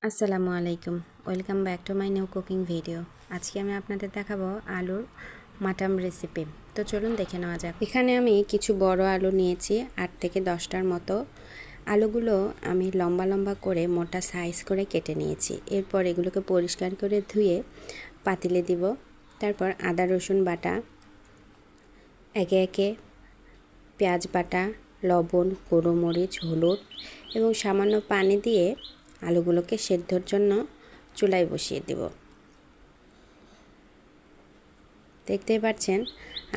আসসালামু আলাইকুম, welcome back to my new cooking video. আজকে আমি আপনাদের দেখাবো আলুর মাটন রেসিপি। তো চলুন দেখে নেওয়া যাক। এখানে আমি কিছু বড় আলু নিয়েছি, 8 থেকে 10টার মতো। আলুগুলো আমি লম্বা লম্বা করে মোটা সাইজ করে কেটে নিয়েছি। এরপর এগুলোকে পরিষ্কার করে ধুয়ে পাতিলে দিব। তারপর আদা রসুন বাটা, একে একে পেঁয়াজ বাটা, লবণ, গুঁড়ো মরিচ, হলুদ এবং সামান্য পানি দিয়ে আলুগুলোকে সেদ্ধর জন্য চুলায় বসিয়ে দেব। দেখতেই পাচ্ছেন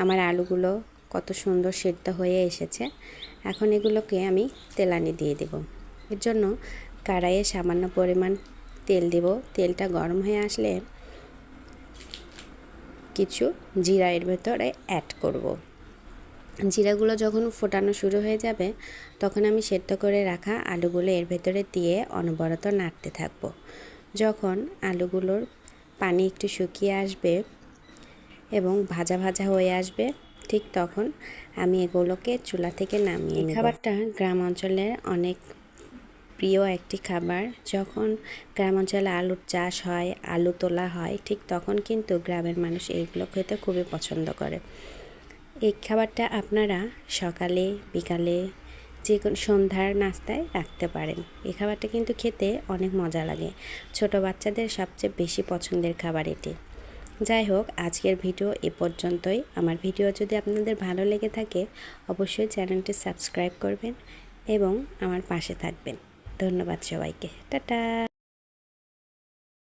আমার আলুগুলো কত সুন্দর সেদ্ধ হয়ে এসেছে। এখন এগুলোকে আমি তেলানি দিয়ে দেব। এর জন্য কড়াইয়ে সামান্য পরিমাণ তেল দেব। তেলটা গরম হয়ে আসলে কিছু জিরা এর ভেতরে অ্যাড করব। জিরাগুলো যখন ফোটানো শুরু হয়ে যাবে তখন আমি সেদ্ধ করে রাখা আলুগুলো এর ভেতরে দিয়ে অনবরত নাড়তে থাকব। যখন আলুগুলোর পানি একটু শুকিয়ে আসবে এবং ভাজা ভাজা হয়ে আসবে, ঠিক তখন আমি এগুলোকে চুলা থেকে নামিয়ে নেব। খাবারটা গ্রাম অঞ্চলের অনেক প্রিয় একটি খাবার। যখন গ্রাম অঞ্চলে আলুর চাষ হয়, আলু তোলা হয়, ঠিক তখন কিন্তু গ্রামের মানুষ এইগুলো খেতে খুবই পছন্দ করে। এই খাবারটা আপনারা সকালে, বিকালে, যে কোনো সন্ধ্যার নাস্তায় রাখতে পারেন। এই খাবারটা কিন্তু খেতে অনেক মজা লাগে। ছোট বাচ্চাদের সবচেয়ে বেশি পছন্দের খাবার এটি। যাই হোক, আজকের ভিডিও এ পর্যন্তই। আমার ভিডিও যদি আপনাদের ভালো লেগে থাকে অবশ্যই চ্যানেলটি সাবস্ক্রাইব করবেন এবং আমার পাশে থাকবেন। ধন্যবাদ সবাইকে। টাটা।